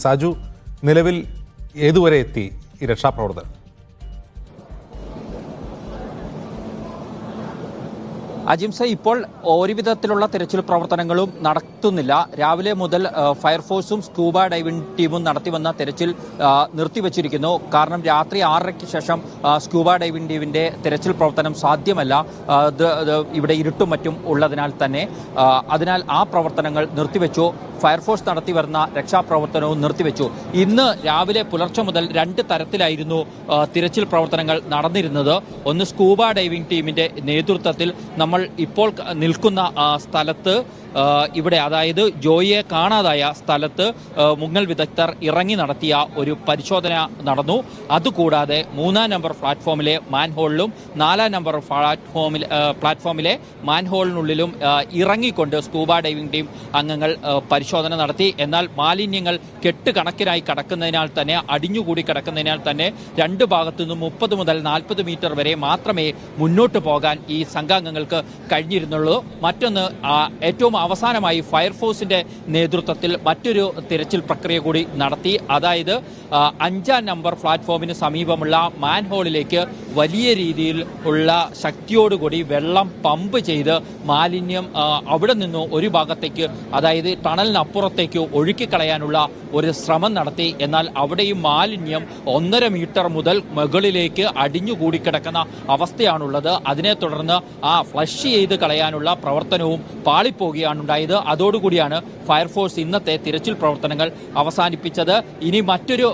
സാജു, നിലവിൽ ഏതുവരെ എത്തി ഈ രക്ഷാപ്രവർത്തനം? അജിംസ, ഇപ്പോൾ ഒരുവിധത്തിലുള്ള തിരച്ചിൽ പ്രവർത്തനങ്ങളും നടത്തുന്നില്ല. രാവിലെ മുതൽ ഫയർഫോഴ്സും സ്കൂബ ഡൈവിംഗ് ടീമും നടത്തിവന്ന തിരച്ചിൽ നിർത്തിവച്ചിരിക്കുന്നു. കാരണം രാത്രി 6:30-ക്ക് ശേഷം സ്കൂബ ഡൈവിംഗ് ടീമിന്റെ തിരച്ചിൽ പ്രവർത്തനം സാധ്യമല്ല. ഇവിടെ ഇരുട്ടും മറ്റും ഉള്ളതിനാൽ തന്നെ അതിനാൽ ആ പ്രവർത്തനങ്ങൾ നിർത്തിവെച്ചു. ഫയർഫോഴ്സ് നടത്തി വരുന്ന രക്ഷാപ്രവർത്തനവും നിർത്തിവെച്ചു. ഇന്ന് രാവിലെ പുലർച്ചെ മുതൽ 2 തരത്തിലായിരുന്നു തിരച്ചിൽ പ്രവർത്തനങ്ങൾ നടന്നിരുന്നത്. ഒന്ന്, സ്കൂബ ഡൈവിംഗ് ടീമിന്റെ നേതൃത്വത്തിൽ നമ്മൾ ഇപ്പോൾ നിൽക്കുന്ന സ്ഥലത്ത് ഇവിടെ, അതായത് ജോയിയെ കാണാതായ സ്ഥലത്ത് മുങ്ങൽ വിദഗ്ധർ ഇറങ്ങി നടത്തിയ ഒരു പരിശോധന നടന്നു. അതുകൂടാതെ 3-ാം നമ്പർ പ്ലാറ്റ്ഫോമിലെ മാൻഹോളിലും 4-ാം നമ്പർ പ്ലാറ്റ്ഫോമിലെ മാൻഹോളിനുള്ളിലും ഇറങ്ങിക്കൊണ്ട് സ്കൂബ ഡൈവിംഗ് ടീം അംഗങ്ങൾ പരിശോധന നടത്തി. എന്നാൽ മാലിന്യങ്ങൾ കെട്ടുകണക്കിനായി കിടക്കുന്നതിനാൽ തന്നെ, അടിഞ്ഞുകൂടി കിടക്കുന്നതിനാൽ തന്നെ 2 ഭാഗത്തു നിന്നും 30 മുതൽ 40 മീറ്റർ വരെ മാത്രമേ മുന്നോട്ട് പോകാൻ ഈ സംഘാംഗങ്ങൾക്ക് കഴിഞ്ഞിരുന്നുള്ളൂ. മറ്റൊന്ന്, ഏറ്റവും അവസാനമായി ഫയർഫോഴ്സിന്റെ നേതൃത്വത്തിൽ മറ്റൊരു തിരച്ചിൽ പ്രക്രിയ കൂടി നടത്തി. അതായത് 5-ാം നമ്പർ പ്ലാറ്റ്ഫോമിന് സമീപമുള്ള മാൻഹോളിലേക്ക് വലിയ രീതിയിൽ ഉള്ള ശക്തിയോടുകൂടി വെള്ളം പമ്പ് ചെയ്ത് മാലിന്യം അവിടെ നിന്ന് ഒരു ഭാഗത്തേക്ക്, അതായത് ടണലിനപ്പുറത്തേക്ക് ഒഴുക്കിക്കളയാനുള്ള ഒരു ശ്രമം നടത്തി. എന്നാൽ അവിടെയും മാലിന്യം 1.5 മീറ്റർ മുതൽ മുകളിലേക്ക് അടിഞ്ഞുകൂടിക്കിടക്കുന്ന അവസ്ഥയാണുള്ളത്. അതിനെ തുടർന്ന് ഫ്ലഷ് ചെയ്ത് കളയാനുള്ള പ്രവർത്തനവും പാളിപ്പോവുകയാണുണ്ടായത്. അതോടുകൂടിയാണ് ഫയർഫോഴ്സ് ഇന്നത്തെ തിരച്ചിൽ പ്രവർത്തനങ്ങൾ അവസാനിപ്പിച്ചത്. ഇനി മറ്റൊരു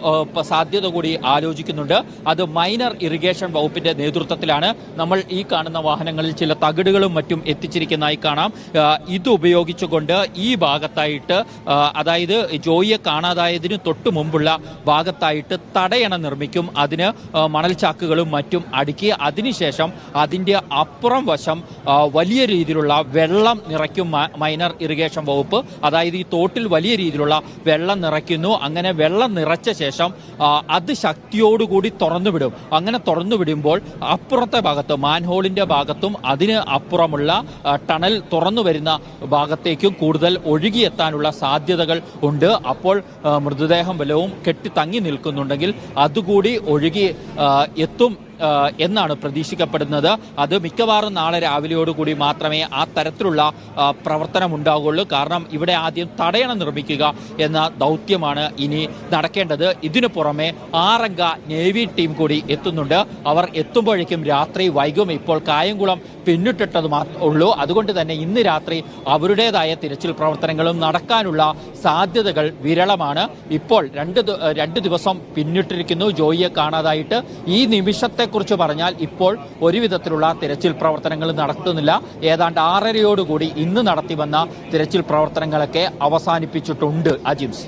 സാധ്യത കൂടി ആലോചിക്കുന്നുണ്ട്. അത് മൈനർ ഇറിഗേഷൻ വകുപ്പിന്റെ നേതൃത്വത്തിലാണ്. നമ്മൾ ഈ കാണുന്ന വാഹനങ്ങളിൽ ചില തകിടുകളും മറ്റും എത്തിച്ചിരിക്കുന്നതായി കാണാം. ഇത് ഉപയോഗിച്ചുകൊണ്ട് ഈ ഭാഗത്തായിട്ട്, അതായത് ജോയിയെ കാണാതായതിന് തൊട്ടു മുമ്പുള്ള ഭാഗത്തായിട്ട് തടയണ നിർമ്മിക്കും. അതിന് മണൽച്ചാക്കുകളും മറ്റും അടുക്കി അതിനുശേഷം അതിൻ്റെ അപ്പുറം വശം വലിയ രീതിയിലുള്ള വെള്ളം നിറയ്ക്കും മൈനർ ഇറിഗേഷൻ വകുപ്പ്. അതായത് ഈ തോട്ടിൽ വലിയ രീതിയിലുള്ള വെള്ളം നിറയ്ക്കുന്നു. അങ്ങനെ വെള്ളം നിറച്ച ശേഷം അത് ശക്തിയോടുകൂടി തുറന്നുവിടും. അങ്ങനെ തുറന്നുവിടുമ്പോൾ അപ്പുറത്തെ ഭാഗത്ത്, മാൻഹോളിന്റെ ഭാഗത്തും അതിന് അപ്പുറമുള്ള ടണൽ തുറന്നു വരുന്ന ഭാഗത്തേക്കും കൂടുതൽ ഒഴുകിയെത്താനുള്ള സാധ്യതകൾ ഉണ്ട്. അപ്പോൾ മൃതദേഹം വല്ലവും കെട്ടി തങ്ങി നിൽക്കുന്നുണ്ടെങ്കിൽ അതുകൂടി ഒഴുകി എത്തും എന്നാണ് പ്രതീക്ഷിക്കപ്പെടുന്നത്. അത് മിക്കവാറും നാളെ രാവിലെയോടുകൂടി മാത്രമേ ആ തരത്തിലുള്ള പ്രവർത്തനം ഉണ്ടാവുകയുള്ളൂ. കാരണം ഇവിടെ ആദ്യം തടയണ നിർമ്മിക്കുക എന്ന ദൗത്യമാണ് ഇനി നടക്കേണ്ടത്. ഇതിനു പുറമെ 6-അംഗ നേവി ടീം കൂടി എത്തുന്നുണ്ട്. അവർ എത്തുമ്പോഴേക്കും രാത്രി വൈകും. ഇപ്പോൾ കായംകുളം പിന്നിട്ടിട്ടത് ഉള്ളൂ. അതുകൊണ്ട് തന്നെ ഇന്ന് രാത്രി അവരുടേതായ തിരച്ചിൽ പ്രവർത്തനങ്ങളും നടക്കാനുള്ള സാധ്യതകൾ വിരളമാണ്. ഇപ്പോൾ 2 ദിവസം പിന്നിട്ടിരിക്കുന്നു ജോയിയെ കാണാതായിട്ട്. ഈ നിമിഷത്തെ കുറിച്ച് പറഞ്ഞാൽ ഇപ്പോൾ ഒരുവിധത്തിലുള്ള തിരച്ചിൽ പ്രവർത്തനങ്ങൾ നടത്തുന്നില്ല. ഏതാണ്ട് 6:30-യോടുകൂടി ഇന്ന് നടത്തി വന്ന തിരച്ചിൽ പ്രവർത്തനങ്ങളൊക്കെ അവസാനിപ്പിച്ചിട്ടുണ്ട്. അജിംസ്.